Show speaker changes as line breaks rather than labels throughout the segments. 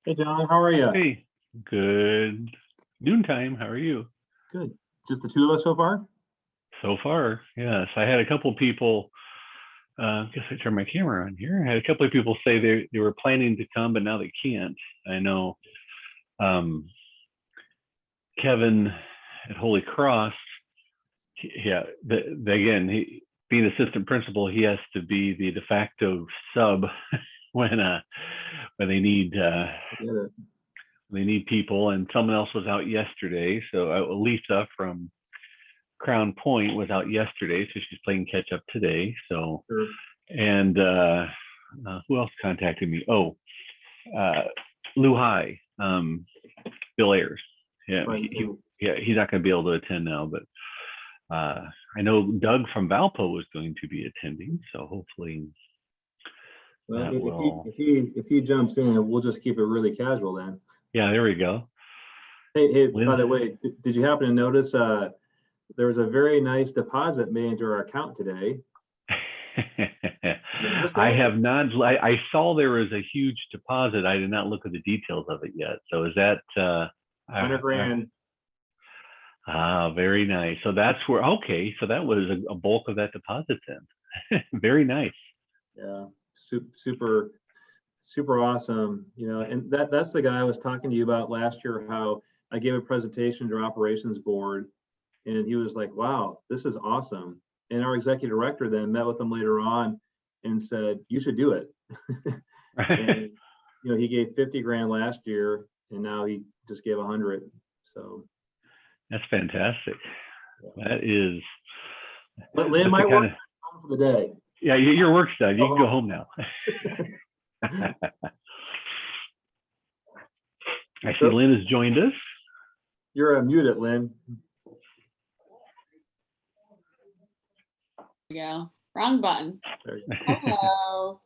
Hey John, how are you?
Hey, good noontime. How are you?
Good. Just the two of us so far?
So far, yes. I had a couple people, I guess I turned my camera on here. I had a couple of people say they were planning to come, but now they can't. I know um, Kevin at Holy Cross, yeah, again, being assistant principal, he has to be the de facto sub when uh, when
I get it.
they need people. And someone else was out yesterday, so Lisa from Crown Point was out yesterday, so she's playing catch up today. So,
Sure.
and who else contacted me? Oh, uh, Lou High, Bill Ayers. Yeah,
Right.
he's not going to be able to attend now, but I know Doug from Valpo was going to be attending, so hopefully
Well,
that
if he
will.
if he jumps in, we'll just keep it really casual then.
Yeah, there we go.
Hey, by
Lynn.
the way, did you happen to notice there was a very nice deposit made into our account today? You noticed
I
that?
have not. I saw there was a huge deposit. I did not look at the details of it yet. So is that
100 grand.
very nice. So that's where. Okay, so that was a bulk of that deposit then. Very nice.
Yeah, super, super awesome. And that's the guy I was talking to you about last year, how I gave a presentation to our operations board, and he was like, wow, this is awesome. And our executive director then met with him later on and said, you should do it. And he gave 50 grand last year, and now he just gave 100. So
That's fantastic.
yeah.
That is.
Lynn
That's the
might
kind
work
of.
for the day.
Yeah, your work's done. You can go home now. I see
So
Lynn has joined us.
you're muted, Lynn.
Go. Wrong button.
There you
Hello.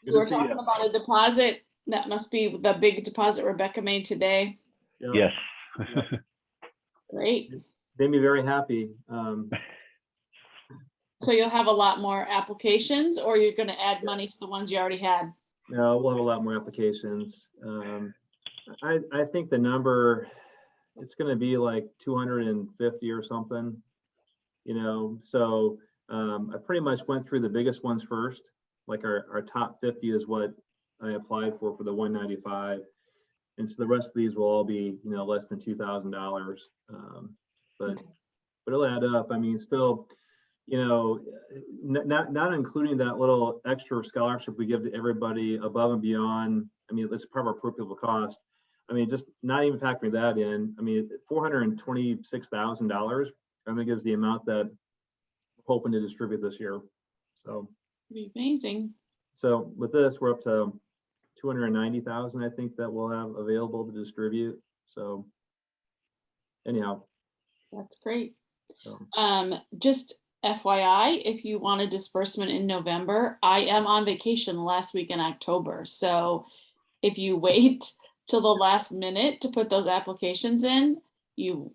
Good
We're
to see
talking
you.
about a deposit. That must be the big deposit Rebecca made today.
Yeah,
Yes.
Great.
made me very happy.
So you'll have a lot more applications, or you're going to add money to the ones you already had?
No, we'll have a lot more applications. I think the number, it's going to be like 250 or something. So I pretty much went through the biggest ones first. Like our top 50 is what I applied for the 195, and so the rest of these will all be less than $2,000. But it'll add up. I mean, still, not including that little extra scholarship we give to everybody above and beyond. I mean, it's part of our per pupil cost. I mean, just not even factoring that in. I mean, $426,000, I think, is the amount that we're hoping to distribute this year. So
Pretty amazing.
So with this, we're up to 290,000, I think, that we'll have available to distribute. So anyhow.
That's great.
So.
Just FYI, if you want a disbursement in November, I am on vacation the last week in October. So if you wait till the last minute to put those applications in, you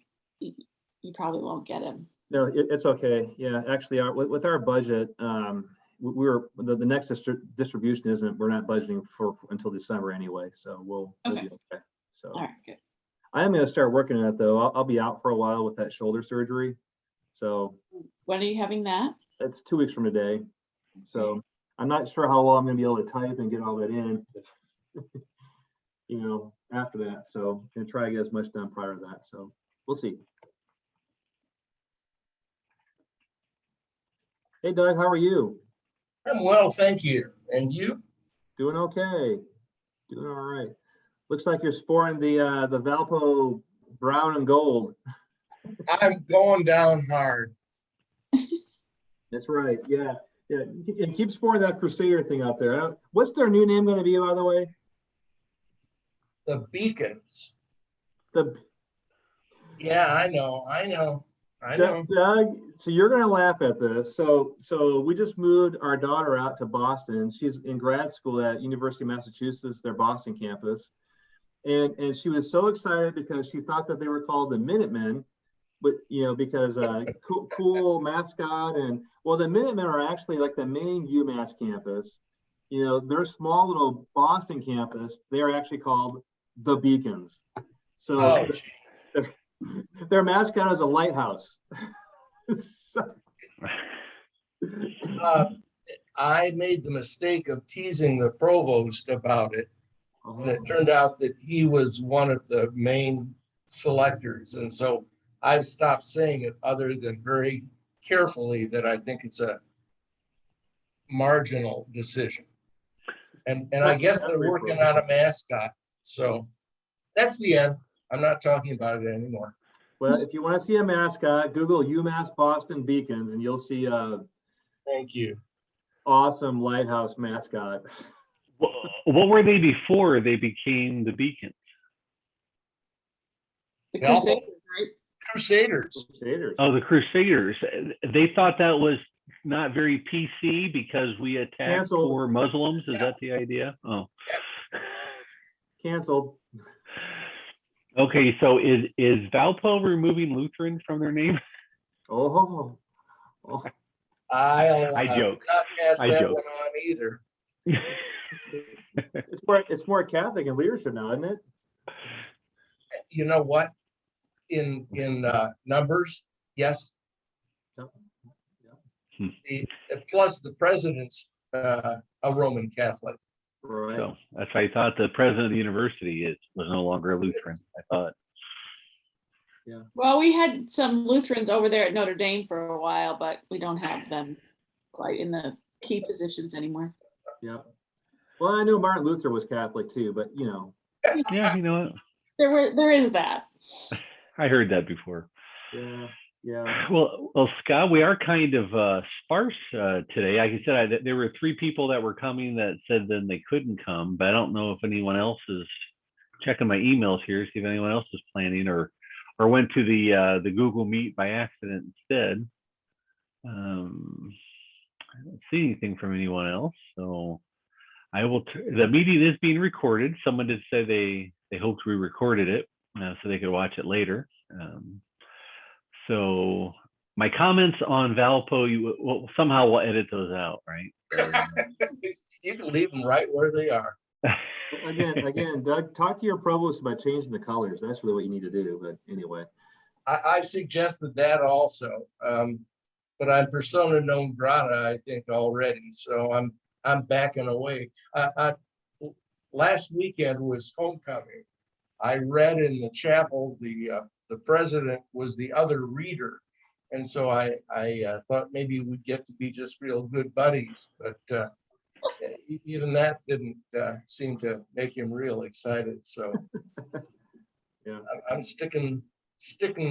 probably won't get them.
No, it's okay. Yeah, actually, with our budget, we're the next distribution isn't. We're not budgeting for until December anyway, so we'll be okay. So
all right, good.
I am going to start working on it though. I'll be out for a while with that shoulder surgery. So
when are you having that?
It's 2 weeks from today. So I'm not sure how well I'm going to be able to type and get all that in. After that. So I'm going to try to get as much done prior to that. So we'll see. Hey, Doug, how are you?
I'm well, thank you. And you?
Doing okay. Doing all right. Looks like you're sporting the Valpo brown and gold.
I'm going down hard.
That's right. Yeah. And keep sporting that Crusader thing out there. What's their new name going to be, by the way?
The Beacons.
Yeah,
I know.
Doug, so you're going to laugh at this. So we just moved our daughter out to Boston. She's in grad school at University of Massachusetts, their Boston campus. And she was so excited because she thought that they were called the Minutemen, but because cool mascot. And well, the Minutemen are actually like the main UMass campus, their small little Boston campus, they are actually called the Beacons. So
Oh,
their mascot is a lighthouse. So,
I made the mistake of teasing the provost about it. And it
uh-huh.
turned out that he was one of the main selectors. And so I've stopped saying it other than very carefully that I think it's a marginal decision. And I guess they're working on a mascot. So that's the end. I'm not talking about it anymore.
Well, if you want to see a mascot, Google UMass Boston Beacons, and you'll see a
Thank you.
awesome lighthouse mascot.
What were they before they became the Beacons?
The
Valpo
Crusaders, right?
Crusaders.
Crusaders.
Oh, the Crusaders. They thought that was not very PC because we attacked
Canceled.
poor Muslims. Is that the idea? Oh.
Canceled.
Okay, so is Valpo removing Lutheran from their name?
Oh.
I joke.
Not pass
I
that
joke.
one on either.
It's more Catholic in leadership now, isn't it?
You know what? In numbers, yes.
Yep.
Plus the president's a Roman Catholic.
Right.
So that's why I thought the president of the university was no longer a Lutheran. I thought.
Well, we had some Lutherans over there at Notre Dame for a while, but we don't have them quite in the key positions anymore.
Yeah. Well, I knew Martin Luther was Catholic too, but
Yeah, you know what?
There is that.
I heard that before.
Yeah.
Well, Scott, we are kind of sparse today. Like I said, there were 3 people that were coming that said then they couldn't come, but I don't know if anyone else is checking my emails here, see if anyone else is planning or went to the Google Meet by accident instead. I don't see anything from anyone else, so I will. The meeting is being recorded. Someone did say they hoped we recorded it so they could watch it later. So my comments on Valpo, somehow we'll edit those out, right?
You can leave them right where they are.
Again, Doug, talk to your provost about changing the colors. That's really what you need to do. But anyway,
I suggested that also, but I'm persona non grata, I think already. So I'm backing away. Last weekend was homecoming. I read in the chapel the president was the other reader, and so I thought maybe we'd get to be just real good buddies, but even that didn't seem to make him real excited. So
yeah.
I'm sticking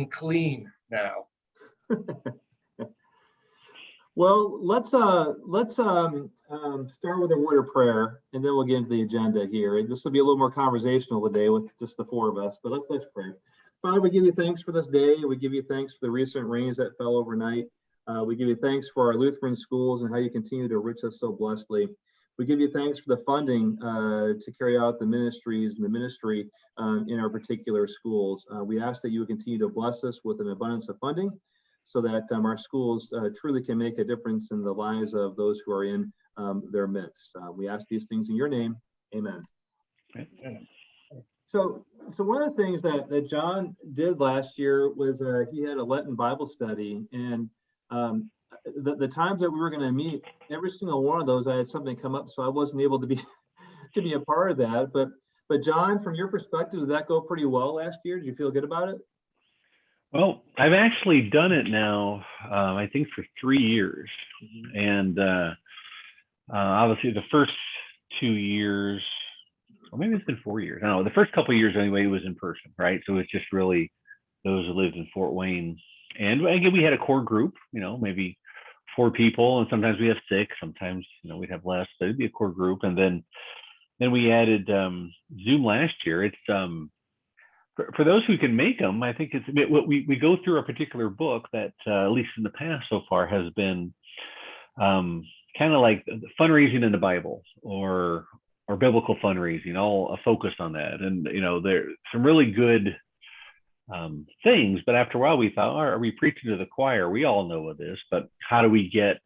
clean now.
Well, let's start with a word of prayer, and then we'll get into the agenda here. This will be a little more conversational today with just the 4 of us, but let's pray. Father, we give you thanks for this day. We give you thanks for the recent rains that fell overnight. We give you thanks for our Lutheran schools and how you continue to enrich us so blessedly. We give you thanks for the funding to carry out the ministries and the ministry in our particular schools. We ask that you would continue to bless us with an abundance of funding so that our schools truly can make a difference in the lives of those who are in their midst. We ask these things in your name. Amen. So one of the things that John did last year was he had a Lenten Bible study, and the times that we were going to meet, every single one of those, I had something come up, so I wasn't able to be a part of that. But John, from your perspective, did that go pretty well last year? Did you feel good about it?
Well, I've actually done it now, I think for 3 years.
Mm-hmm.
And obviously the first 2 years, or maybe it's been 4 years. I don't know. The first couple of years anyway, it was in person, right? So it's just really those who lived in Fort Wayne. And again, we had a core group, maybe 4 people, and sometimes we have 6, sometimes, we'd have less, but it'd be a core group. And then we added Zoom last year. It's, for those who can make them, I think it's what we go through a particular book that, at least in the past so far, has been kind of like fundraising in the Bible or biblical fundraising, all focused on that. And there's some really good things, but after a while we thought, are we preaching to the choir? We all know of this, but how do we get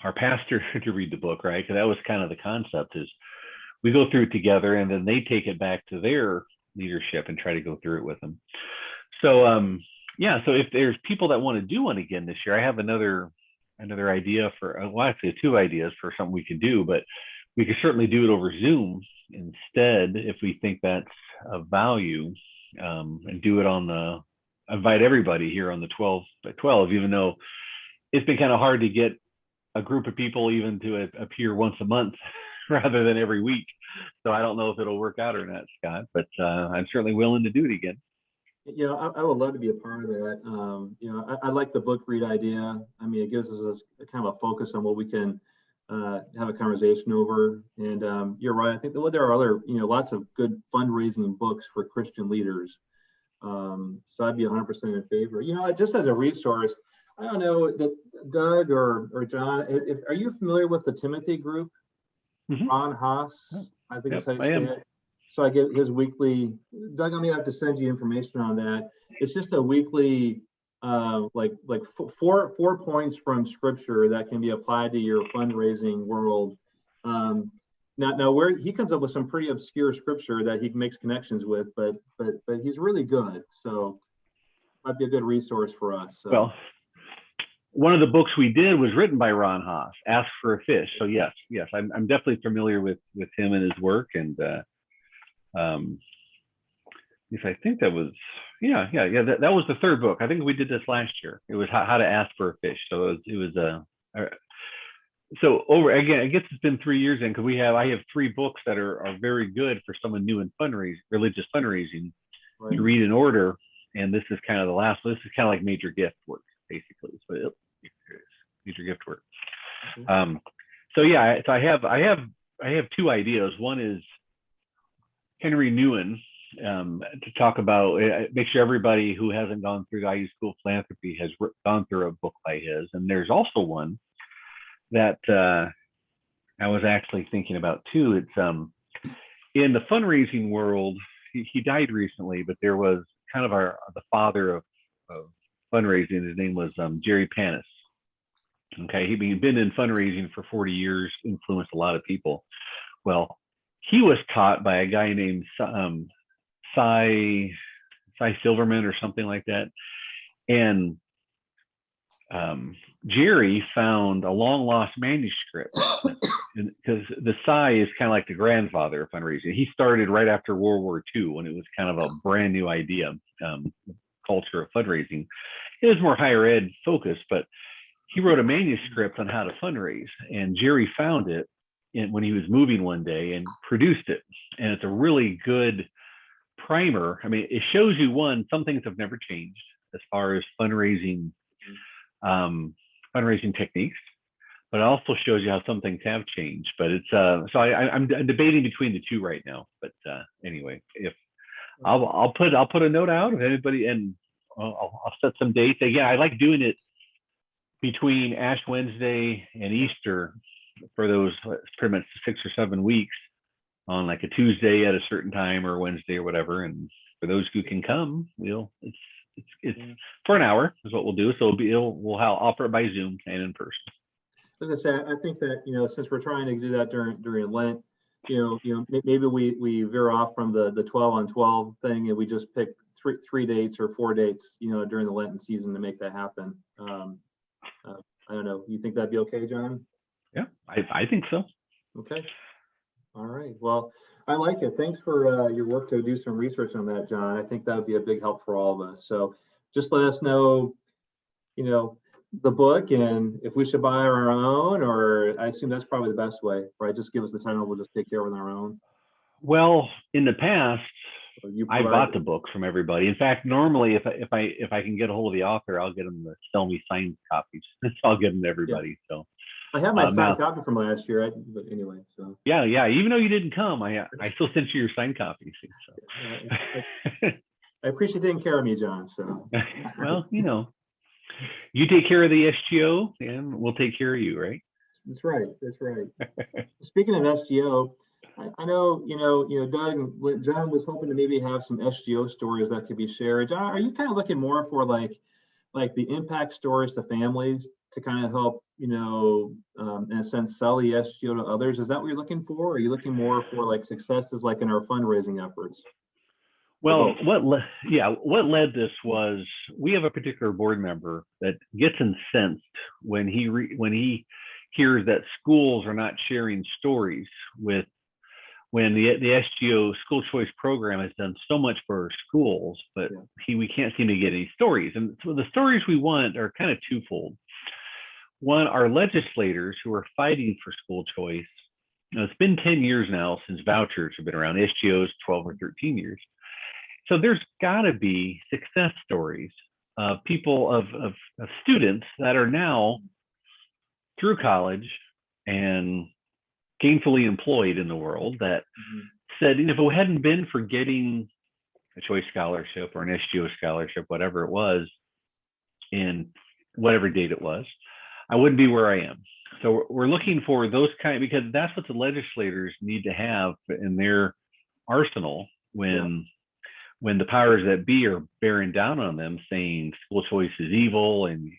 our pastor to read the book, right? Because that was kind of the concept, is we go through it together and then they take it back to their leadership and try to go through it with them. So yeah, so if there's people that want to do one again this year, I have another idea for, well, actually 2 ideas for something we could do, but we could certainly do it over Zoom instead if we think that's of value, and do it on invite everybody here on the 12 by 12, even though it's been kind of hard to get a group of people even to appear once a month rather than every week. So I don't know if it'll work out or not, Scott, but I'm certainly willing to do it again.
You know, I would love to be a part of that. You know, I like the book read idea. I mean, it gives us a kind of a focus on what we can have a conversation over. And you're right. I think that there are other, you know, lots of good fundraising books for Christian leaders. So I'd be 100% in favor. You know, just as a resource, I don't know that Doug or John, are you familiar with the Timothy group?
Mm-hmm.
Ron Haas, I think
Yep,
that's how you
I
say
am.
it. So I get his weekly. Doug, I'm gonna have to send you information on that. It's just a weekly, like 4 points from Scripture that can be applied to your fundraising world. Now where he comes up with some pretty obscure Scripture that he makes connections with, but he's really good. So might be a good resource for us. So.
Well, one of the books we did was written by Ron Haas, Ask for a Fish. So yes, I'm definitely familiar with him and his work. And yes, I think that was, that was the 3rd book. I think we did this last year. It was how to ask for a fish. So it was so over again, I guess it's been 3 years in, because I have 3 books that are very good for someone new in religious fundraising, right, to read in order. And this is kind of the last. This is kind of like major gift work, basically. So major gift work. Mm-hmm. So yeah, so I have 2 ideas. One is Henry Newen, to talk about, make sure everybody who hasn't gone through the IU School of Philanthropy has gone through a book by his. And there's also one that I was actually thinking about too. It's in the fundraising world. He died recently, but there was kind of the father of fundraising. His name was Jerry Panus. Okay, he'd been in fundraising for 40 years, influenced a lot of people. Well, he was taught by a guy named Cy Silverman or something like that. And Jerry found a long lost manuscript, because the Cy is kind of like the grandfather of fundraising. He started right after World War II, when it was kind of a brand new idea, culture of fundraising. It was more higher ed focused, but he wrote a manuscript on how to fundraise, and Jerry found it when he was moving one day and produced it. And it's a really good primer. I mean, it shows you, one, some things have never changed as far as fundraising techniques, but it also shows you how some things have changed. But it's so I'm debating between the 2 right now. But anyway, if I'll put a note out if anybody, and I'll set some dates. Again, I like doing it between Ash Wednesday and Easter for those pretty much 6 or 7 weeks, on like a Tuesday at a certain time or Wednesday or whatever. And for those who can come, it's for an hour is what we'll do. So we'll offer it by Zoom and in person.
As I say, I think that, you know, since we're trying to do that during Lent, you know, maybe we veer off from the 12 on 12 thing, and we just pick three dates or 4 dates, you know, during the Lenten season to make that happen. I don't know. You think that'd be okay, John?
Yeah, I think so.
Okay. All right. Well, I like it. Thanks for your work to do some research on that, John. I think that would be a big help for all of us. So just let us know, you know, the book, and if we should buy our own, or I assume that's probably the best way, right? Just give us the title, we'll just take care of it on our own.
Well, in the past, I bought the book from everybody. In fact, normally if I can get a hold of the author, I'll get them to sell me signed copies. So I'll give them to everybody. Yeah. So I
have my signed copy from last year, but anyway. So
yeah. Even though you didn't come, I still sent you your signed copy. So.
I appreciate taking care of me, John. So
well, you know, you take care of the SGO, and we'll take care of you, right?
That's right. That's right. Speaking of SGO, I know, you know, Doug, John was hoping to maybe have some SGO stories that could be shared. John, are you kind of looking more for like like the impact stories to families to kind of help, in a sense, sell the SGO to others? Is that what you're looking for? Or are you looking more for like successes like in our fundraising efforts?
Well, what led this was we have a particular board member that gets incensed when he hears that schools are not sharing stories with, when the SGO school choice program has done so much for our schools, but we can't seem to get any stories. And so the stories we want are kind of twofold. One, our legislators who are fighting for school choice. It's been 10 years now since vouchers have been around. SGO's 12 or 13 years. So there's got to be success stories of people, of students that are now through college and gainfully employed in the world that said, if it hadn't been for getting a choice scholarship or an SGO scholarship, whatever it was, in whatever date it was, I wouldn't be where I am. So we're looking for those because that's what the legislators need to have in their arsenal when the powers that be are bearing down on them, saying school choice is evil and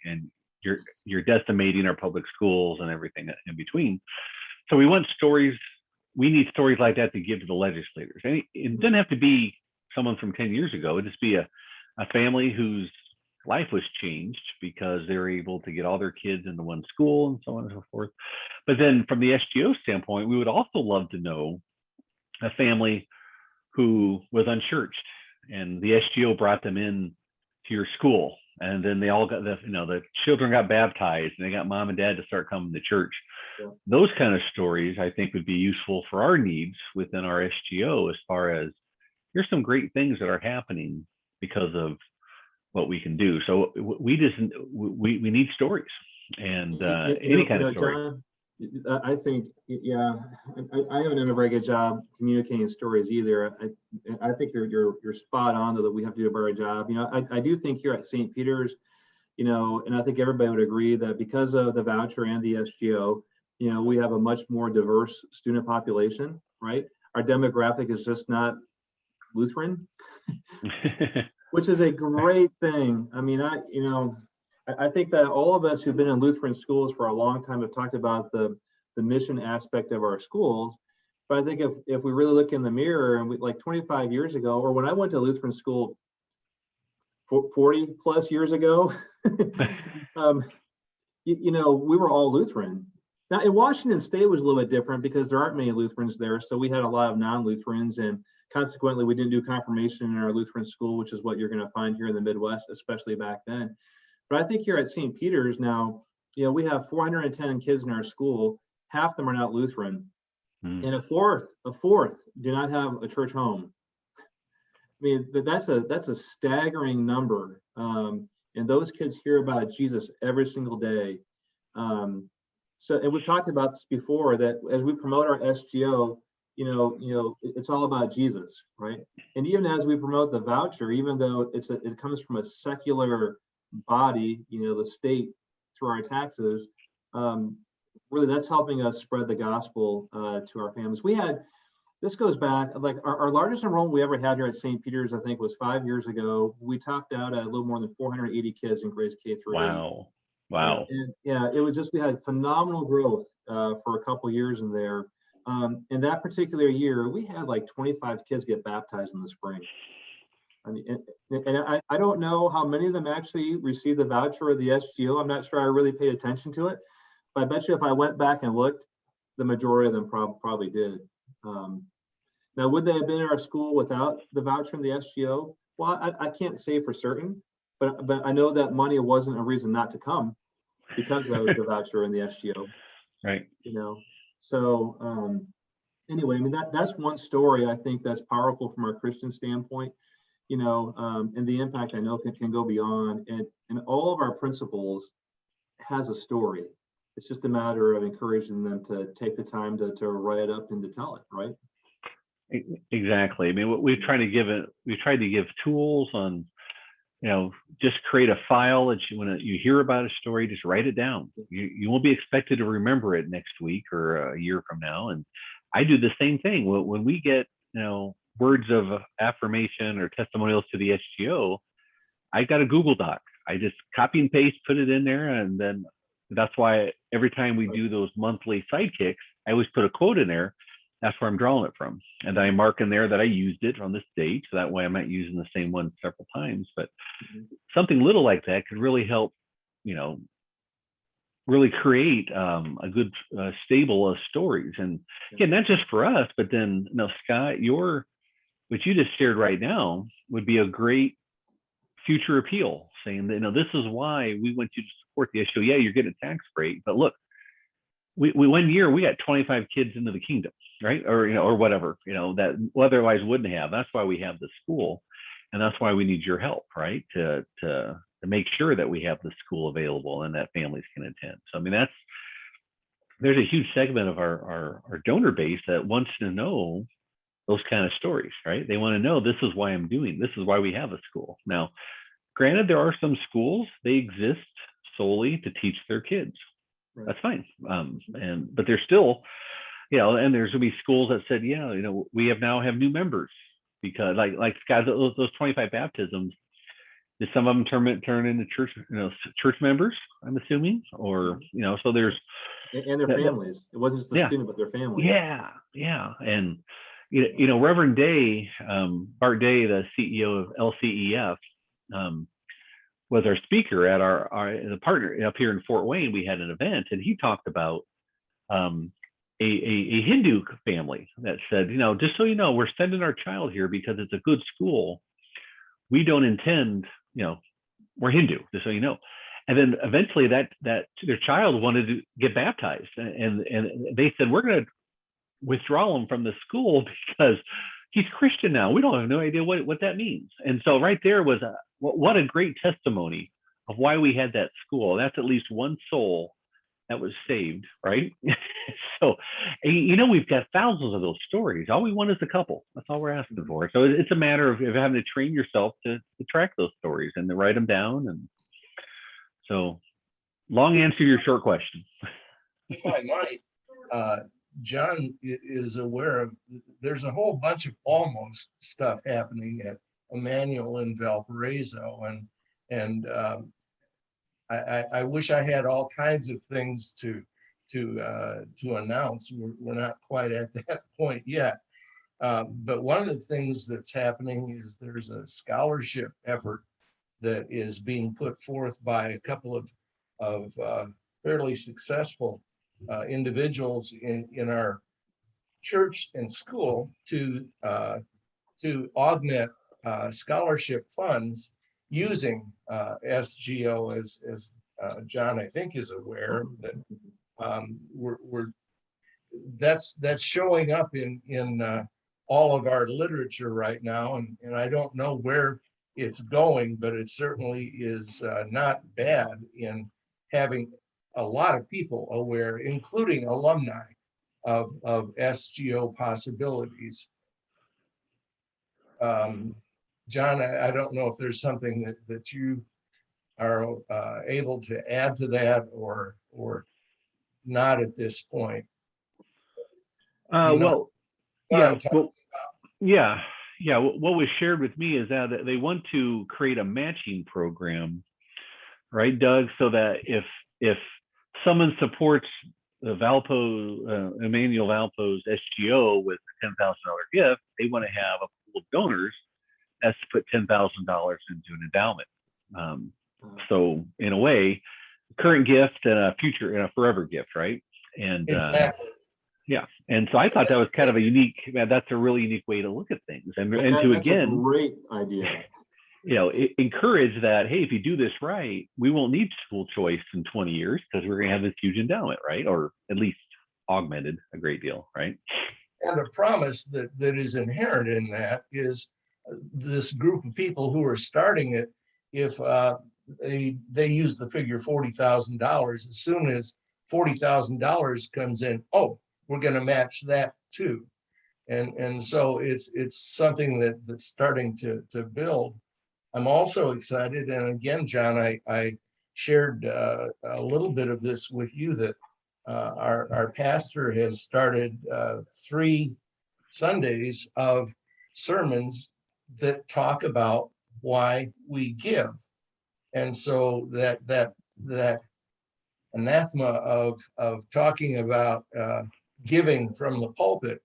you're decimating our public schools and everything in between. So we want stories. We need stories like that to give to the legislators. And it doesn't have to be someone from 10 years ago. It'd just be a family whose life was changed because they were able to get all their kids into one school and so on and so forth. But then from the SGO standpoint, we would also love to know a family who was unchurched and the SGO brought them in to your school. And then they all got the children got baptized and they got mom and dad to start coming to church. Yeah. Those kind of stories, I think, would be useful for our needs within our SGO as far as here's some great things that are happening because of what we can do. So we need stories and any kind of story.
John, I think, I haven't done a very good job communicating stories either. I think you're spot on though, that we have to do a better job. I do think here at St. Peter's, and I think everybody would agree that because of the voucher and the SGO, we have a much more diverse student population, right? Our demographic is just not Lutheran, which is a great thing. I mean, I think that all of us who've been in Lutheran schools for a long time have talked about the mission aspect of our schools. But I think if we really look in the mirror and like 25 years ago, or when I went to Lutheran school 40 plus years ago, we were all Lutheran. Now in Washington State was a little bit different because there aren't many Lutherans there. So we had a lot of non-Lutherans, and consequently we didn't do confirmation in our Lutheran school, which is what you're going to find here in the Midwest, especially back then. But I think here at St. Peter's now, we have 410 kids in our school. Half of them are not Lutheran, and a fourth do not have a church home. I mean, that's a staggering number, and those kids hear about Jesus every single day. And we've talked about this before, that as we promote our SGO, it's all about Jesus, right? And even as we promote the voucher, even though it comes from a secular body, the state, through our taxes, really that's helping us spread the gospel to our families. This goes back, like our largest enrollment we ever had here at St. Peter's, I think, was 5 years ago. We topped out at a little more than 480 kids in grades K through 8.
Wow.
And it was just, we had phenomenal growth for a couple years in there. In that particular year, we had like 25 kids get baptized in the spring. I mean, and I don't know how many of them actually received the voucher or the SGO. I'm not sure I really paid attention to it, but I bet you if I went back and looked, the majority of them probably did. Now, would they have been in our school without the voucher and the SGO? Well, I can't say for certain, but I know that money wasn't a reason not to come because of the voucher and the SGO.
Right.
So anyway, I mean, that's one story I think that's powerful from our Christian standpoint. And the impact I know can go beyond, and all of our principles has a story. It's just a matter of encouraging them to take the time to write it up and to tell it, right?
Exactly. I mean, we've tried to give tools on, just create a file that when you hear about a story, just write it down. You won't be expected to remember it next week or a year from now. And I do the same thing when we get, words of affirmation or testimonials to the SGO. I got a Google Doc. I just copy and paste, put it in there, and then that's why every time we do those monthly sidekicks, I always put a quote in there. That's where I'm drawing it from, and I mark in there that I used it on this date, so that way I'm not using the same one several times. But something little like that could really help, really create a good stable of stories. And again, not just for us, but then Scott, what you just shared right now would be a great future appeal, saying that this is why we want you to support the issue. Yeah, you're getting a tax break, but look, we 1 year we got 25 kids into the kingdom, right? Or whatever, that otherwise wouldn't have. That's why we have the school, and that's why we need your help, right? To make sure that we have the school available and that families can attend. So I mean, there's a huge segment of our donor base that wants to know those kind of stories, right? They want to know, this is why I'm doing, this is why we have a school. Now, granted, there are some schools, they exist solely to teach their kids. Right. That's fine. But there's still, and there's gonna be schools that said, we now have new members, because like guys, those 25 baptisms, did some of them turn into church members, I'm assuming, or so there's
and their families. It wasn't just the student, but their families.
Yeah. And Reverend Day, Bart Day, the CEO of LCEF, was our speaker at the partner up here in Fort Wayne. We had an event, and he talked about a Hindu family that said, just so you know, we're sending our child here because it's a good school. We don't intend, we're Hindu, just so you know. And then eventually that their child wanted to get baptized, and they said, we're going to withdraw him from the school because he's Christian now. We don't have no idea what that means. And so right there was what a great testimony of why we had that school. That's at least one soul that was saved, right? So, we've got thousands of those stories. All we want is a couple. That's all we're asking for. So it's a matter of having to train yourself to track those stories and to write them down. And so, long answer to your short question.
If I might, John is aware of, there's a whole bunch of almost stuff happening at Immanuel in Valparaiso, and I wish I had all kinds of things to announce. We're not quite at that point yet, but one of the things that's happening is there's a scholarship effort that is being put forth by a couple of fairly successful individuals in our church and school to augment scholarship funds using SGO, as John I think is aware that that's showing up in all of our literature right now, and I don't know where it's going, but it certainly is not bad in having a lot of people aware, including alumni, of SGO possibilities. John, I don't know if there's something that you are able to add to that or not at this point.
What was shared with me is that they want to create a matching program, right, Doug? So that if someone supports the Valpo, Immanuel-Valpo's SGO with a $10,000 gift, they want to have a pool of donors that's to put $10,000 into an endowment. So in a way, current gift and a future and a forever gift, right? And
exactly.
And so I thought that was kind of a unique, that's a really unique way to look at things. And to again,
a great idea.
Encourage that, hey, if you do this right, we won't need school choice in 20 years because we're going to have this huge endowment, right? Or at least augmented a great deal, right?
And a promise that is inherent in that is this group of people who are starting it, if they use the figure $40,000, as soon as $40,000 comes in, we're going to match that too. And so it's something that's starting to build. I'm also excited, and again, John, I shared a little bit of this with you, that our pastor has started 3 Sundays of sermons that talk about why we give. And so that anathema of talking about giving from the pulpit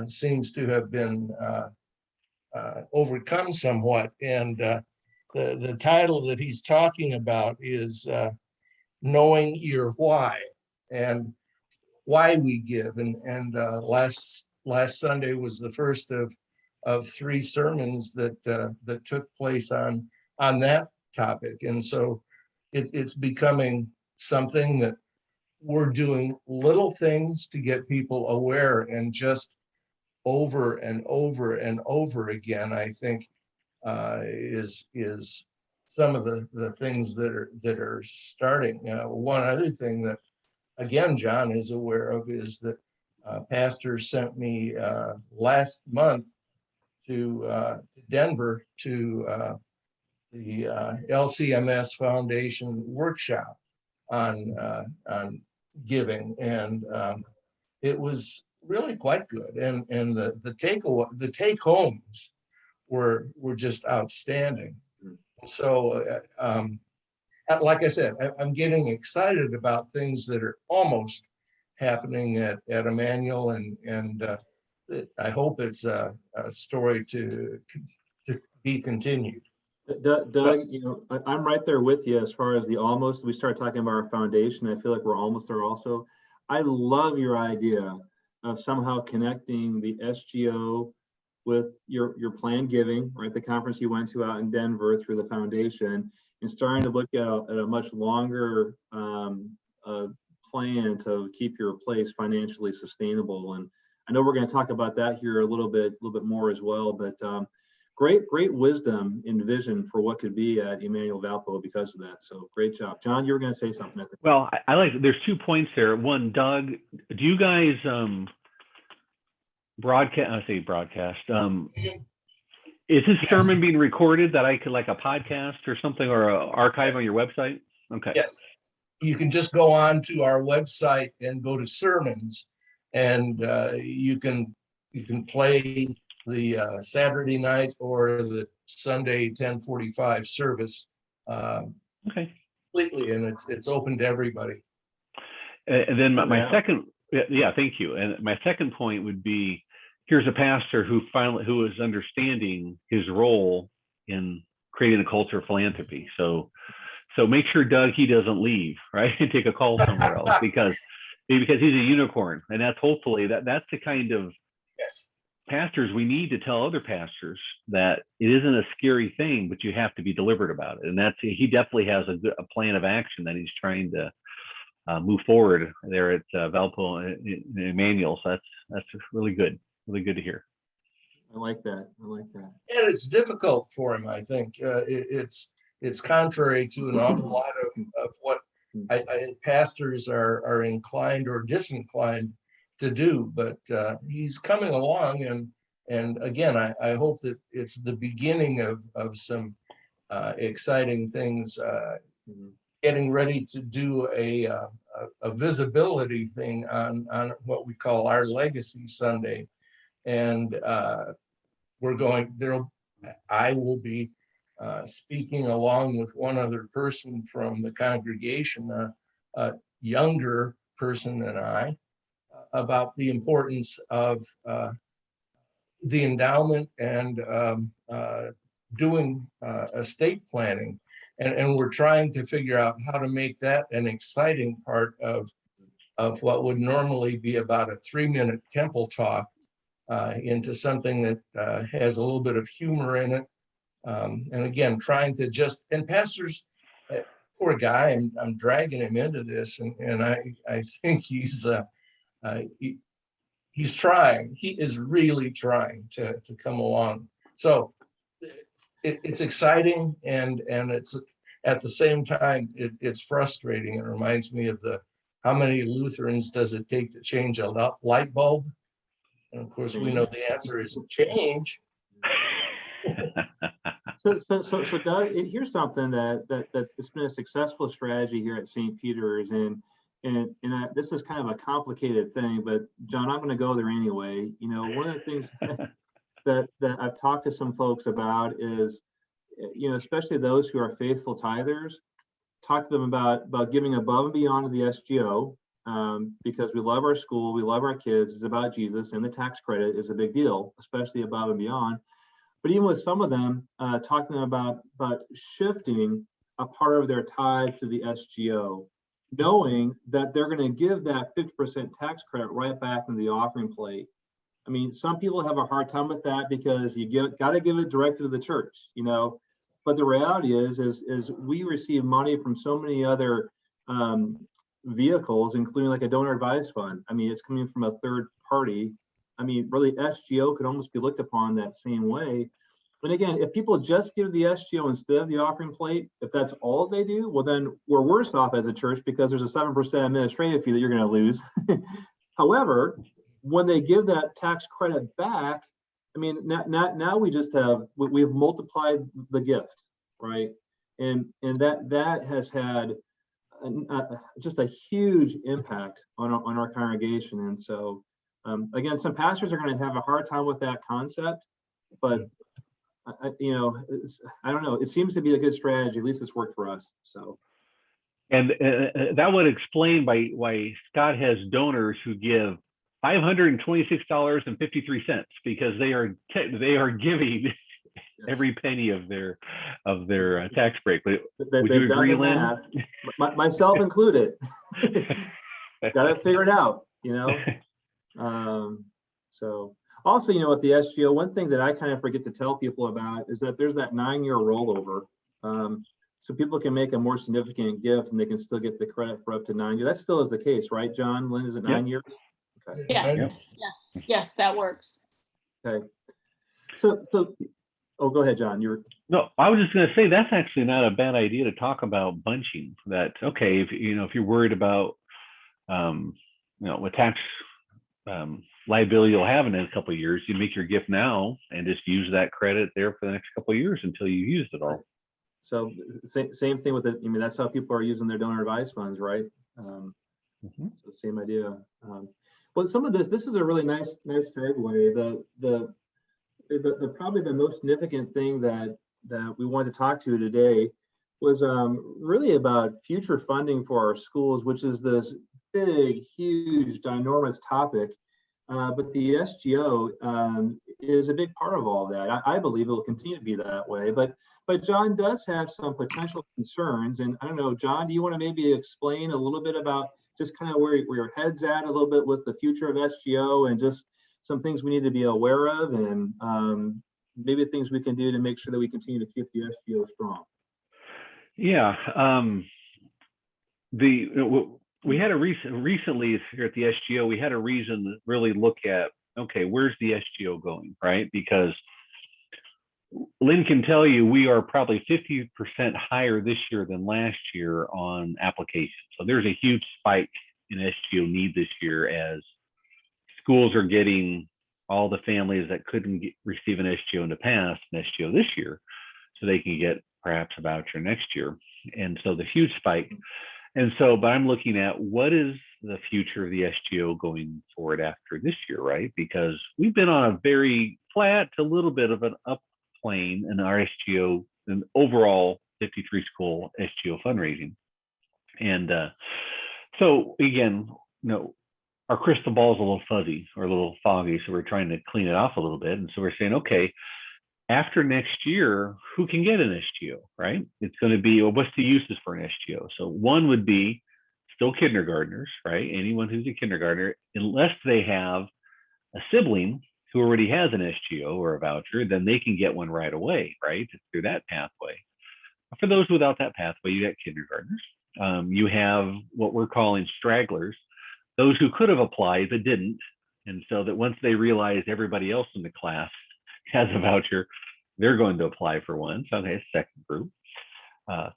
seems to have been overcome somewhat. And the title that he's talking about is knowing your why, and why we give. And last Sunday was the first of 3 sermons that took place on that topic. And so it's becoming something that we're doing little things to get people aware, and just over and over and over again, I think is some of the things that are starting. One other thing that, again, John is aware of is that pastor sent me last month to Denver to the LCMS Foundation workshop on giving, and it was really quite good. And the take homes were just outstanding. So like I said, I'm getting excited about things that are almost happening at Immanuel, and I hope it's a story to be continued.
Doug, I'm right there with you as far as the almost. We start talking about our foundation. I feel like we're almost there also. I love your idea of somehow connecting the SGO with your planned giving, right? The conference you went to out in Denver through the foundation, and starting to look at a much longer plan to keep your place financially sustainable. And I know we're going to talk about that here a little bit more as well, but great wisdom and vision for what could be at Immanuel-Valpo because of that. So great job. John, you were going to say something.
Well, I like, there's 2 points there. One, Doug, do you guys broadcast? Is this
Yes.
sermon being recorded that I could, like a podcast or something, or an archive on your website? Okay.
Yes. You can just go on to our website and go to sermons, and you can play the Saturday night or the Sunday 10:45 service
Okay.
completely, and it's open to everybody.
And then my second, yeah, thank you. And my second point would be, here's a pastor who is understanding his role in creating a culture of philanthropy. So make sure, Doug, he doesn't leave, right, and take a call somewhere else, because he's a unicorn, and that's hopefully that's the kind of pastors we need to tell other pastors that it isn't a scary thing, but you have to be deliberate about it. And he definitely has a plan of action that he's trying to move forward there at Valpo and Immanuel. So that's really good to hear.
I like that.
And it's difficult for him, I think. It's contrary to an awful lot of what I think pastors are inclined or disinclined to do, but he's coming along, and again, I hope that it's the beginning of some exciting things. Getting ready to do a visibility thing on what we call our Legacy Sunday, and I will be speaking along with one other person from the congregation, a younger person than I, about the importance of the endowment and doing estate planning. And we're trying to figure out how to make that an exciting part of what would normally be about a 3-minute temple talk into something that has a little bit of humor in it. And again, trying to and pastors, poor guy, I'm dragging him into this, and I think he's trying. He is really trying to come along. So it's exciting, and it's at the same time it's frustrating. It reminds me of how many Lutherans does it take to change a light bulb? And of course, we know the answer is change.
So Doug, here's something that's been a successful strategy here at St. Peter's, and this is kind of a complicated thing, but John, I'm going to go there anyway. One of the things that I've talked to some folks about is especially those who are faithful tithers, talk to them about giving above and beyond of the SGO, because we love our school, we love our kids, it's about Jesus, and the tax credit is a big deal, especially above and beyond. But even with some of them, talking to them about shifting a part of their tithe to the SGO, knowing that they're going to give that 50% tax credit right back into the offering plate. I mean, some people have a hard time with that because you got to give it directly to the church, But the reality is we receive money from so many other vehicles, including like a donor advised fund. I mean, it's coming from a third party. I mean, really, SGO could almost be looked upon that same way. But again, if people just give the SGO instead of the offering plate, if that's all they do, well, then we're worse off as a church because there's a 7% administrative fee that you're going to lose. However, when they give that tax credit back, I mean, now we've multiplied the gift, right? And that has had just a huge impact on our congregation. And so, again, some pastors are going to have a hard time with that concept, but I don't know. It seems to be a good strategy. At least it's worked for us. So,
and that would explain why Scott has donors who give $526.53 because they are giving every penny of their tax break. Would you agree, Lynn?
Myself included. Got to figure it out, So also, with the SGO, one thing that I kind of forget to tell people about is that there's that 9-year rollover. So people can make a more significant gift and they can still get the credit for up to 9 years. That still is the case, right, John? Lynn, is it 9 years? Okay.
Yeah. Yes, that works.
Okay. So, oh, go ahead, John.
No, I was just going to say that's actually not a bad idea to talk about bunching. That okay, if you're worried about what tax liability you'll have in a couple of years, you make your gift now and just use that credit there for the next couple of years until you used it all.
So same thing with it. I mean, that's how people are using their donor advised funds, right? So same idea. Well, some of this is a really nice segue. The probably the most significant thing that we wanted to talk to today was really about future funding for our schools, which is this big, huge, ginormous topic. But the SGO is a big part of all that. I believe it will continue to be that way. But John does have some potential concerns. And I don't know, John, do you want to maybe explain a little bit about just kind of where your head's at a little bit with the future of SGO and just some things we need to be aware of and maybe things we can do to make sure that we continue to keep the SGO strong?
Yeah. We had recently here at the SGO, we had a reason to really look at, okay, where's the SGO going, right? Because Lynn can tell you we are probably 50% higher this year than last year on applications. So there's a huge spike in SGO need this year as schools are getting all the families that couldn't receive an SGO in the past, an SGO this year, so they can get perhaps a voucher next year. And so the huge spike. And so, but I'm looking at what is the future of the SGO going forward after this year, right? Because we've been on a very flat to a little bit of an up plane in our SGO and overall 53 school SGO fundraising. And so again, our crystal ball is a little fuzzy or a little foggy. So we're trying to clean it off a little bit. And so we're saying, okay, after next year, who can get an SGO, right? It's going to be, well, what's the uses for an SGO? So one would be still kindergartners, right? Anyone who's a kindergartner, unless they have a sibling who already has an SGO or a voucher, then they can get one right away, right? Through that pathway. For those without that pathway, you got kindergartners. You have what we're calling stragglers, those who could have applied but didn't. And so that once they realize everybody else in the class has a voucher, they're going to apply for one. So okay, second group.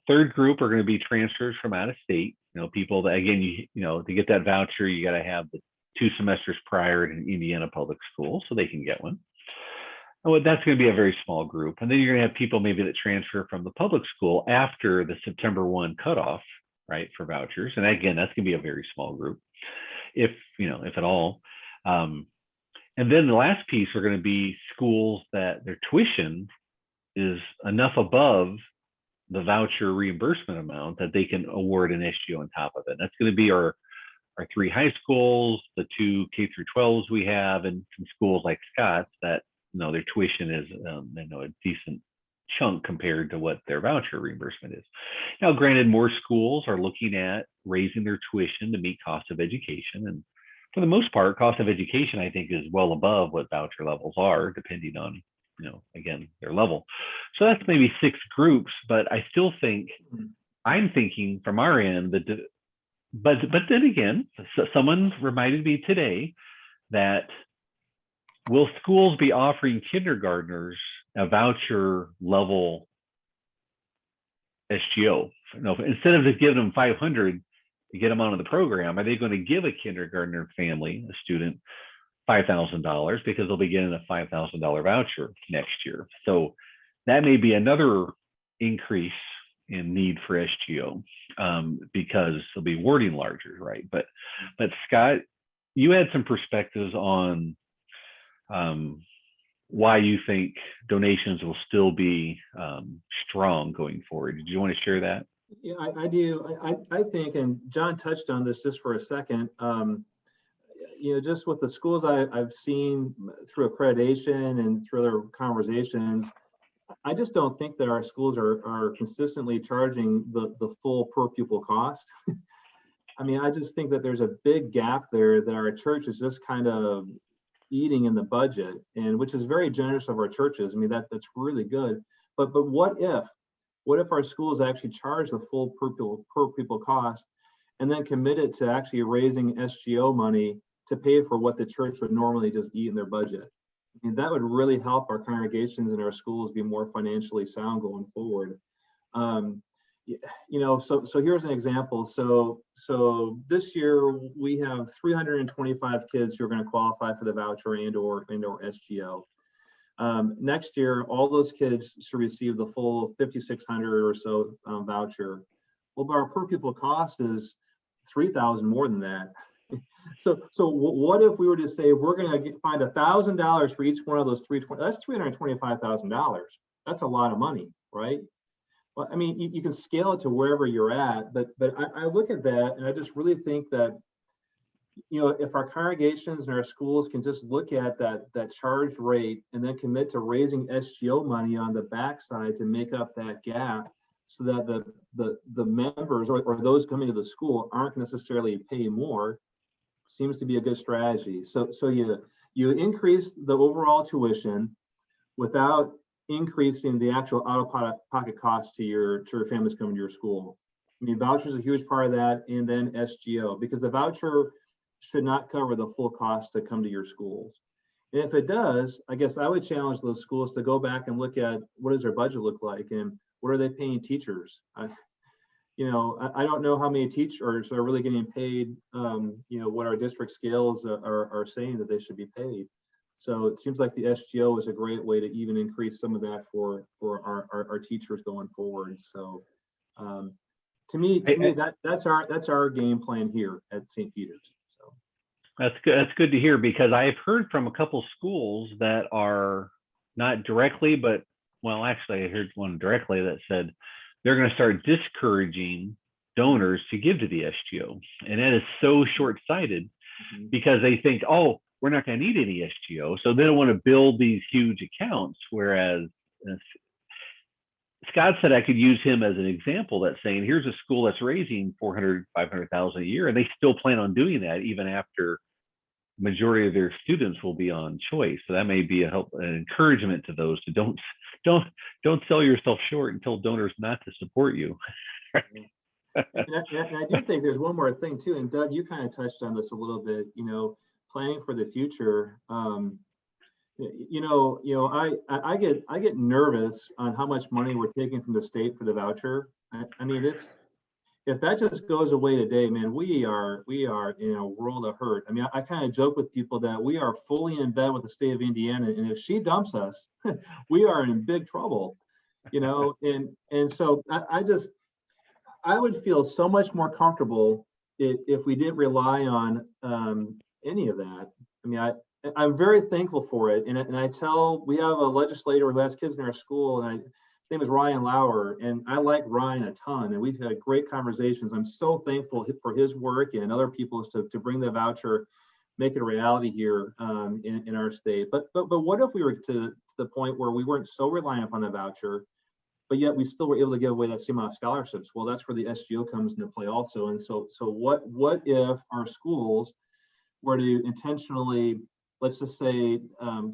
Third group are going to be transfers from out of state. People that, again, to get that voucher, you got to have the 2 semesters prior in Indiana public school so they can get one. Well, that's going to be a very small group. And then you're going to have people maybe that transfer from the public school after the September 1 cutoff, right, for vouchers. And again, that's going to be a very small group, if at all. And then the last piece are going to be schools that their tuition is enough above the voucher reimbursement amount that they can award an SGO on top of it. That's going to be our 3 high schools, the 2 K-12s we have, and some schools like Scott's that, their tuition is, a decent chunk compared to what their voucher reimbursement is. Now, granted, more schools are looking at raising their tuition to meet cost of education. And for the most part, cost of education, I think, is well above what voucher levels are, depending on, again, their level. So that's maybe 6 groups, but I still think, I'm thinking from our end that, but then again, someone reminded me today that will schools be offering kindergartners a voucher level SGO? Instead of just giving them 500 to get them onto the program, are they going to give a kindergartner family, a student, $5,000 because they'll be getting a $5,000 voucher next year? So that may be another increase in need for SGO because they'll be awarding larger, right? But Scott, you had some perspectives on why you think donations will still be strong going forward. Did you want to share that?
Yeah, I do. I think, and John touched on this just for a second, just with the schools I've seen through accreditation and through other conversations, I just don't think that our schools are consistently charging the full per pupil cost. I mean, I just think that there's a big gap there that our church is just kind of eating in the budget, and which is very generous of our churches. I mean, that's really good. But what if our schools actually charge the full per pupil cost and then committed to actually raising SGO money to pay for what the church would normally just eat in their budget? I mean, that would really help our congregations and our schools be more financially sound going forward. So here's an example. So this year we have 325 kids who are going to qualify for the voucher and or SGO. Next year, all those kids should receive the full 5,600 or so voucher. Well, but our per pupil cost is 3,000 more than that. So what if we were to say we're going to find $1,000 for each one of those 320? That's $325,000. That's a lot of money, right? Well, I mean, you can scale it to wherever you're at, but I look at that and I just really think that, if our congregations and our schools can just look at that charge rate and then commit to raising SGO money on the backside to make up that gap, so that the members or those coming to the school aren't necessarily pay more, seems to be a good strategy. So you increase the overall tuition without increasing the actual out-of-pocket cost to your families coming to your school. I mean, vouchers are a huge part of that, and then SGO, because the voucher should not cover the full cost to come to your schools. And if it does, I guess I would challenge those schools to go back and look at what does their budget look like and what are they paying teachers. I don't know how many teachers are really getting paid, what our district scales are saying that they should be paid. So it seems like the SGO is a great way to even increase some of that for our teachers going forward. So to me, that's our game plan here at St. Peter's. So
that's good. That's good to hear, because I've heard from a couple schools that are not directly, but actually I heard one directly that said they're going to start discouraging donors to give to the SGO. And that is so short-sighted because they think, oh, we're not going to need any SGO. So they don't want to build these huge accounts. Whereas Scott said I could use him as an example, that's saying, here's a school that's raising 400, 500,000 a year, and they still plan on doing that even after majority of their students will be on choice. So that may be an encouragement to those to don't sell yourself short and tell donors not to support you.
and I do think there's one more thing too, and Doug, you kind of touched on this a little bit, planning for the future. I get nervous on how much money we're taking from the state for the voucher. I mean, if that just goes away today, man, we are in a world of hurt. I mean, I kind of joke with people that we are fully in bed with the state of Indiana, and if she dumps us, we are in big trouble, and so I would feel so much more comfortable if we didn't rely on any of that. I mean, I'm very thankful for it. And I tell, we have a legislator who has kids in our school, and his name is Ryan Lauer, and I like Ryan a ton, and we've had great conversations. I'm so thankful for his work and other people's to bring the voucher, make it a reality here in our state. But what if we were to the point where we weren't so reliant upon the voucher, but yet we still were able to give away that same amount of scholarships? Well, that's where the SGO comes into play also. And so what if our schools were to intentionally, let's just say,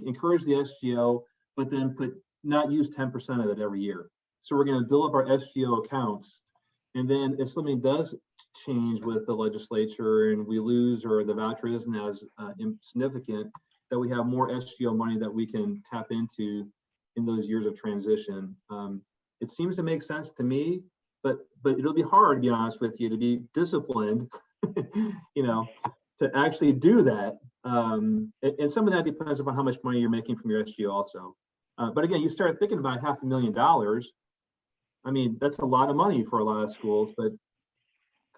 encourage the SGO, but then not use 10% of it every year. So we're going to build up our SGO accounts. And then if something does change with the legislature and we lose, or the voucher isn't as significant, that we have more SGO money that we can tap into in those years of transition. It seems to make sense to me, but it'll be hard, to be honest with you, to be disciplined, to actually do that. And some of that depends upon how much money you're making from your SGO also. But again, you start thinking about $500,000. I mean, that's a lot of money for a lot of schools, but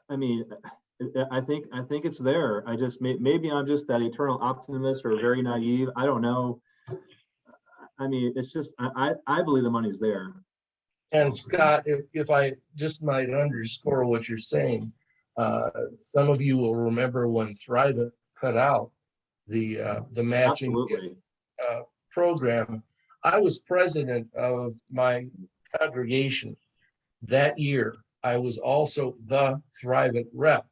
I mean, I think it's there. I just, maybe I'm just that eternal optimist or very naive. I don't know. I mean, it's just, I believe the money's there.
And Scott, if I just might underscore what you're saying, some of you will remember when Thrive cut out the matching program. I was president of my congregation that year. I was also the Thrivent rep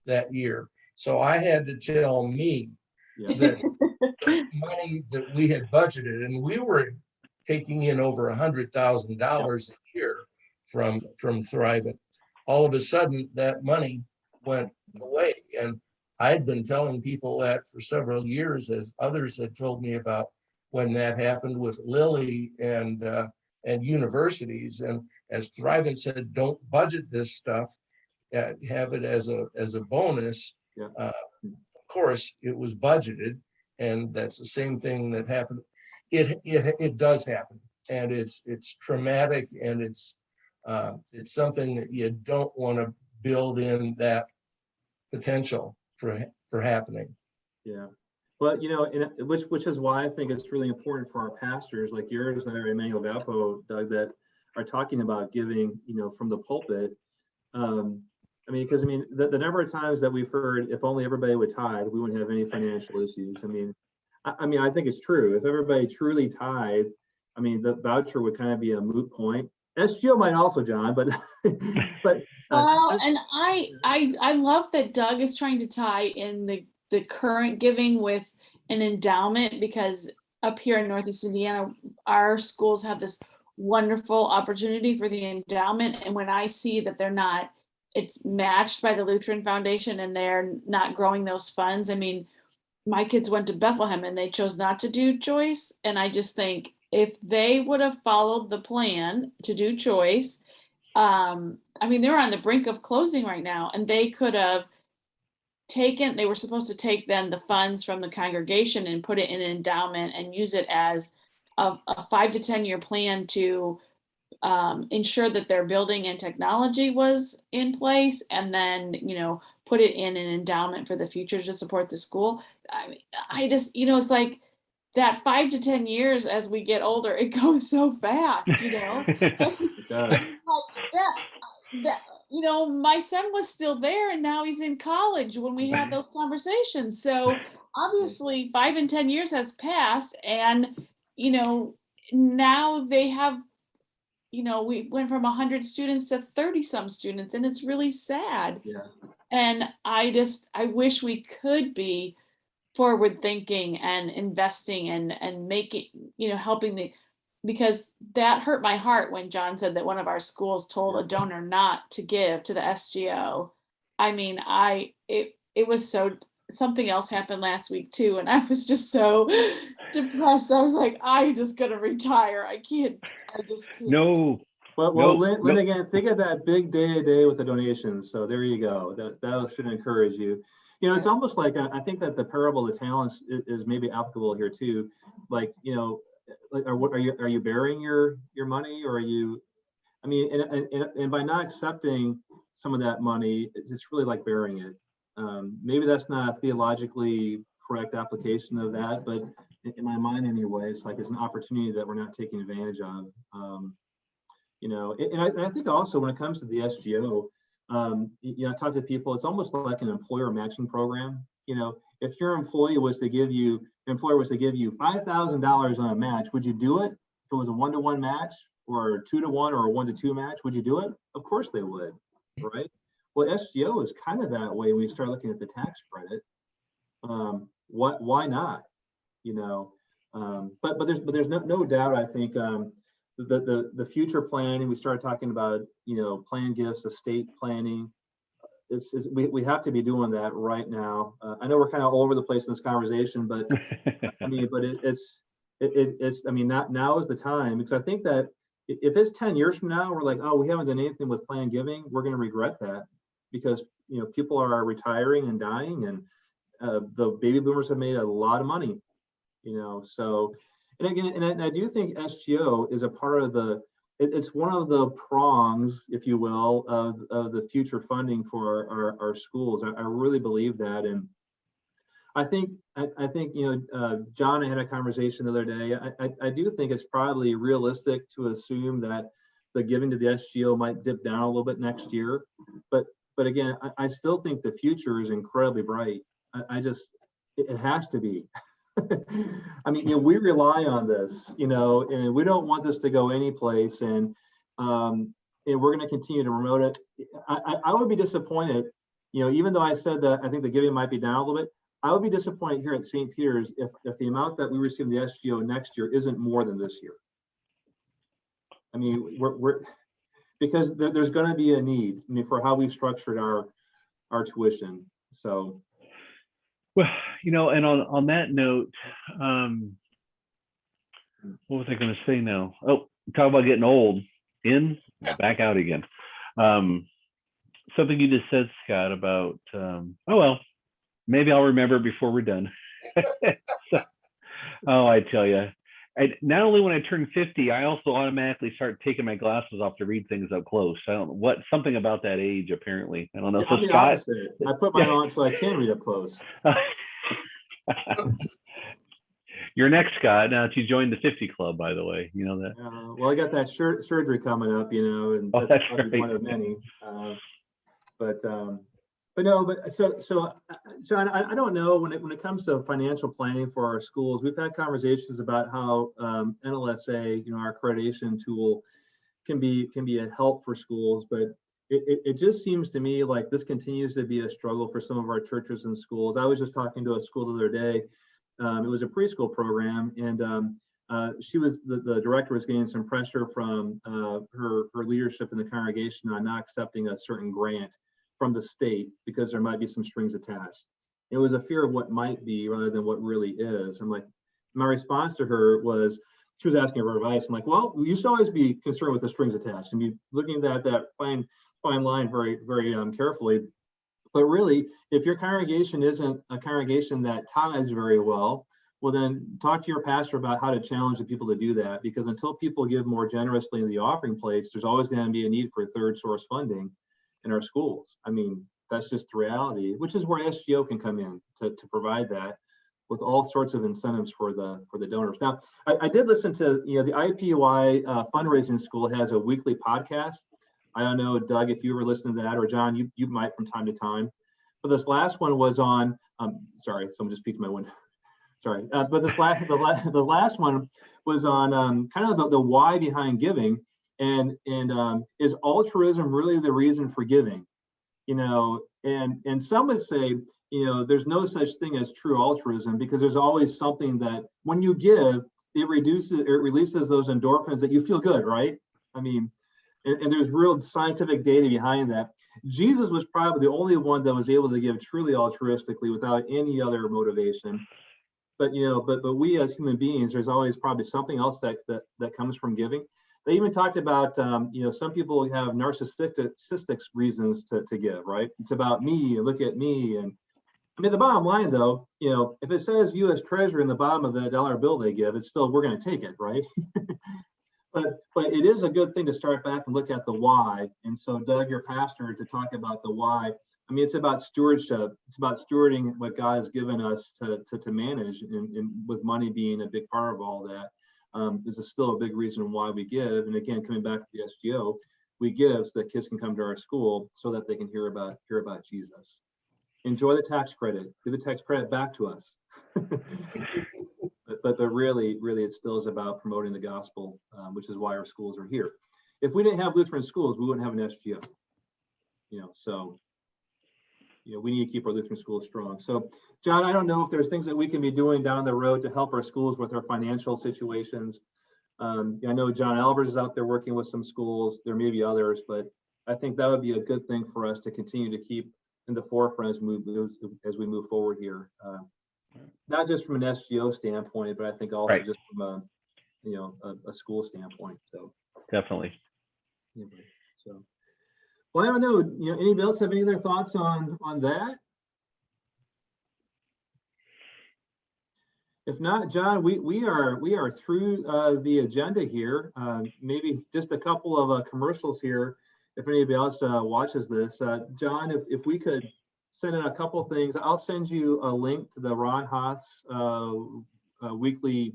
that year. So I had to tell me that the money that we had budgeted, and we were taking in over $100,000 a year from Thrivent. All of a sudden, that money went away. And I had been telling people that for several years, as others had told me about when that happened with Lilly and universities. And as Thrivent said, don't budget this stuff, have it as a bonus. Of course, it was budgeted, and that's the same thing that happened. It does happen, and it's traumatic, and it's something that you don't want to build in that potential for happening.
Yeah. Well, which is why I think it's really important for our pastors like yours and Immanuel-Valpo, Doug, that are talking about giving, from the pulpit. Because the number of times that we've heard, if only everybody would tithe, we wouldn't have any financial issues. I think it's true. If everybody truly tithe, the voucher would kind of be a moot point. SGO might also, John, but
well, and I love that Doug is trying to tie in the current giving with an endowment, because up here in Northeast Indiana, our schools have this wonderful opportunity for the endowment. And when I see that it's matched by the Lutheran Foundation and they're not growing those funds. My kids went to Bethlehem and they chose not to do choice. And I just think if they would have followed the plan to do choice, they're on the brink of closing right now, and they could have they were supposed to take then the funds from the congregation and put it in an endowment and use it as a 5 to 10 year plan to ensure that their building and technology was in place, and then, put it in an endowment for the future to support the school. I just, it's like that 5 to 10 years as we get older, it goes so fast,
It does.
My son was still there and now he's in college when we had those conversations. So obviously 5 and 10 years has passed, and, now they have, we went from 100 students to 30 some students, and it's really sad.
Yeah.
And I wish we could be forward thinking and investing and making, helping because that hurt my heart when John said that one of our schools told a donor not to give to the SGO. It was so, something else happened last week too, and I was just so depressed. I was like, I'm just gonna retire. I just can't.
No.
Well, Lynn, again, think of that big day with the donations. So there you go. That should encourage you. It's almost like I think that the parable of the talents is maybe applicable here too. Like, are you burying your money, or are you? And by not accepting some of that money, it's really like burying it. Maybe that's not theologically correct application of that, but in my mind anyway, it's like it's an opportunity that we're not taking advantage of. You know, and I think also when it comes to the SGO, you know, I talk to people, it's almost like an employer matching program. You know, if your employer was to give you $5,000 on a match, would you do it? If it was a 1-to-1 match or a 2-to-1 or a 1-to-2 match, would you do it? Of course they would, right? Well, SGO is kind of that way when you start looking at the tax credit. Why not? You know, but there's no doubt. I think the future planning. We started talking about, you know, plan gifts, estate planning. We have to be doing that right now. I know we're kind of all over the place in this conversation, but I mean, but it's I mean, not now is the time, because I think that if it's 10 years from now, we're like, oh, we haven't done anything with planned giving, we're going to regret that, because, you know, people are retiring and dying, and the baby boomers have made a lot of money, you know. So, and again, and I do think SGO is a part of it's one of the prongs, if you will, of the future funding for our schools. I really believe that. And I think, you know, John, I had a conversation the other day. I do think it's probably realistic to assume that the giving to the SGO might dip down a little bit next year. But again, I still think the future is incredibly bright. It has to be. I mean, you know, we rely on this, you know, and we don't want this to go anyplace. And we're going to continue to promote it. I would be disappointed, you know, even though I said that I think the giving might be down a little bit, I would be disappointed here at St. Peter's if the amount that we receive in the SGO next year isn't more than this year. I mean, because there's going to be a need, I mean, for how we've structured our tuition. So.
Well, you know, and on that note, what was I going to say now? Oh, talk about getting old. Back out again. Something you just said, Scott, about, oh, well, maybe I'll remember before we're done. Oh, I tell you, not only when I turn 50, I also automatically start taking my glasses off to read things up close. I don't know something about that age, apparently. I don't know.
Yeah,
So
I'm the
Scott,
opposite. I put mine on so I can read up close.
You're next, Scott. Now that you joined the 50 club, by the way, you know that.
Well, I got that surgery coming up, you know, and that's probably right. One of many. But no, but so I don't know when it comes to financial planning for our schools. We've had conversations about how NLSA, you know, our accreditation tool, can be a help for schools, but it just seems to me like this continues to be a struggle for some of our churches and schools. I was just talking to a school the other day. It was a preschool program, and the director was getting some pressure from her leadership in the congregation on not accepting a certain grant from the state because there might be some strings attached. It was a fear of what might be rather than what really is. I'm like, my response to her was, she was asking for advice. I'm like, well, you should always be concerned with the strings attached and be looking at that fine line very, very carefully. But really, if your congregation isn't a congregation that tithes very well, well, then talk to your pastor about how to challenge the people to do that. Because until people give more generously in the offering plates, there's always going to be a need for third source funding in our schools. I mean, that's just the reality, which is where SGO can come in to provide that with all sorts of incentives for the donors. Now, I did listen to, you know, the IPUI fundraising school has a weekly podcast. I don't know, Doug, if you were listening to that, or John, you might from time to time. But this last one was on, sorry, someone just peeked my window. Sorry, but the last one was on kind of the why behind giving, and is altruism really the reason for giving? You know, and some would say, you know, there's no such thing as true altruism, because there's always something that when you give, it releases those endorphins that you feel good, right? I mean, and there's real scientific data behind that. Jesus was probably the only one that was able to give truly altruistically without any other motivation. But, you know, but we as human beings, there's always probably something else that comes from giving. They even talked about, you know, some people have narcissistic reasons to give, right? It's about me, and look at me. And I mean, the bottom line, though, you know, if it says U.S. Treasury in the bottom of the dollar bill they give, it's still, we're going to take it, right? But it is a good thing to start back and look at the why. And so, Doug, your pastor, to talk about the why, I mean, it's about stewardship. It's about stewarding what God has given us to manage, and with money being a big part of all that. This is still a big reason why we give. And again, coming back to the SGO, we give so that kids can come to our school so that they can hear about Jesus. Enjoy the tax credit. Give the tax credit back to us. but really, it still is about promoting the gospel, which is why our schools are here. If we didn't have Lutheran schools, we wouldn't have an SGO. So we need to keep our Lutheran schools strong. So, John, I don't know if there's things that we can be doing down the road to help our schools with their financial situations. I know John Albers is out there working with some schools. There may be others, but I think that would be a good thing for us to continue to keep in the forefront as we move forward here. Not just from an SGO standpoint, but I think also just from a school standpoint. So
definitely.
So, well, I don't know. Anybody else have any other thoughts on that? If not, John, we are through the agenda here. Maybe just a couple of commercials here. If anybody else watches this, John, if we could send in a couple things, I'll send you a link to the Ron Haas weekly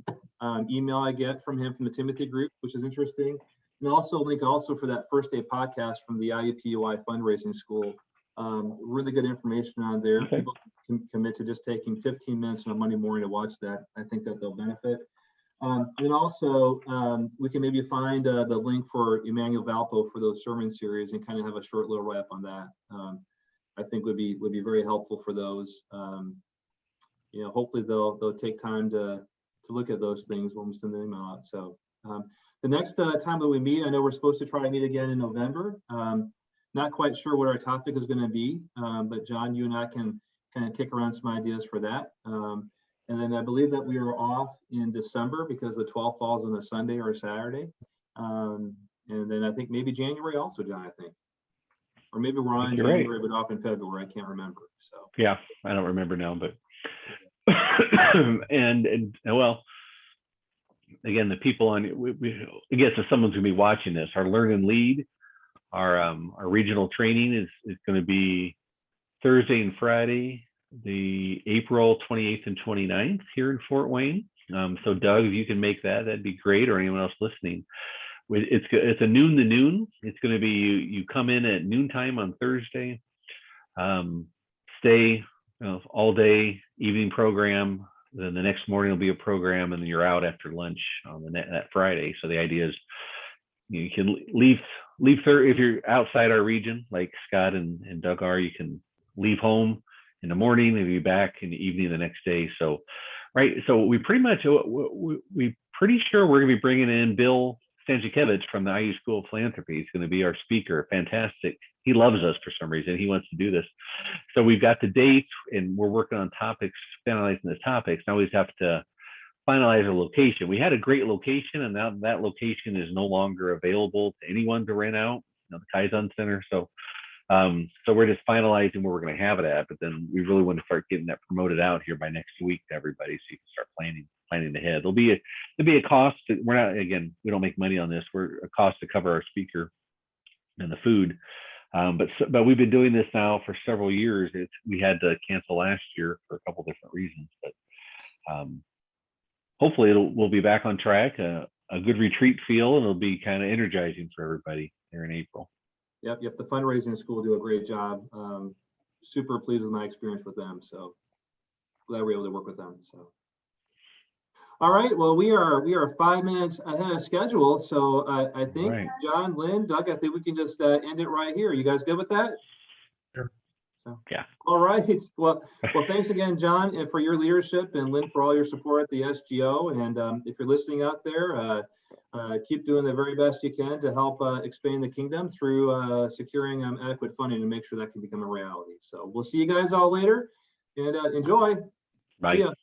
email I get from him from the Timothy group, which is interesting. And also a link for that first day podcast from the IUPUI fundraising school. Really good information on there.
Okay.
People can commit to just taking 15 minutes on a Monday morning to watch that. I think that they'll benefit. And also we can maybe find the link for Immanuel-Valpo for those sermon series and kind of have a short little wrap on that. I think would be very helpful for those. Hopefully they'll take time to look at those things when we send them out. So the next time that we meet, I know we're supposed to try to meet again in November. Not quite sure what our topic is going to be, but John, you and I can kind of kick around some ideas for that. And then I believe that we are off in December because the 12th falls on a Sunday or a Saturday. And then I think maybe January also, John, I think. Or maybe we're on January, but off in February. I can't remember. So
yeah, I don't remember now, but and well, again, the people on I guess if someone's gonna be watching this, our Learn and Lead, our regional training is going to be Thursday and Friday, the April 28th and 29th here in Fort Wayne. So Doug, if you can make that, that'd be great, or anyone else listening. It's a noon to noon. It's going to be you come in at noontime on Thursday, stay all day, evening program. Then the next morning will be a program, and then you're out after lunch on that Friday. So the idea is you can leave if you're outside our region, like Scott and Doug are, you can leave home in the morning and be back in the evening the next day. So, right. So we pretty sure we're going to be bringing in Bill Stanczykiewicz from the IU School of Philanthropy. He's going to be our speaker. Fantastic. He loves us for some reason. He wants to do this. So we've got the dates and we're working on topics, finalizing the topics. Now we just have to finalize a location. We had a great location, and now that location is no longer available to anyone to rent out, the Kaizen Center. So we're just finalizing where we're going to have it at, but then we really want to start getting that promoted out here by next week to everybody, so you can start planning ahead. There'll be a cost. We don't make money on this. We're a cost to cover our speaker and the food. But we've been doing this now for several years. We had to cancel last year for a couple different reasons, but hopefully we'll be back on track. A good retreat feel, and it'll be kind of energizing for everybody here in April.
Yep. The fundraising school do a great job. Super pleased with my experience with them. So glad we're able to work with them. So. All right. Well, we are 5 minutes ahead of schedule. So I think John, Lynn, Doug, I think we can just end it right here. You guys good with that?
Sure.
So,
yeah.
All right. Well, thanks again, John, and for your leadership, and Lynn for all your support at the SGO. And if you're listening out there, keep doing the very best you can to help expand the kingdom through securing adequate funding to make sure that can become a reality. So we'll see you guys all later, and enjoy.
Bye.
See ya.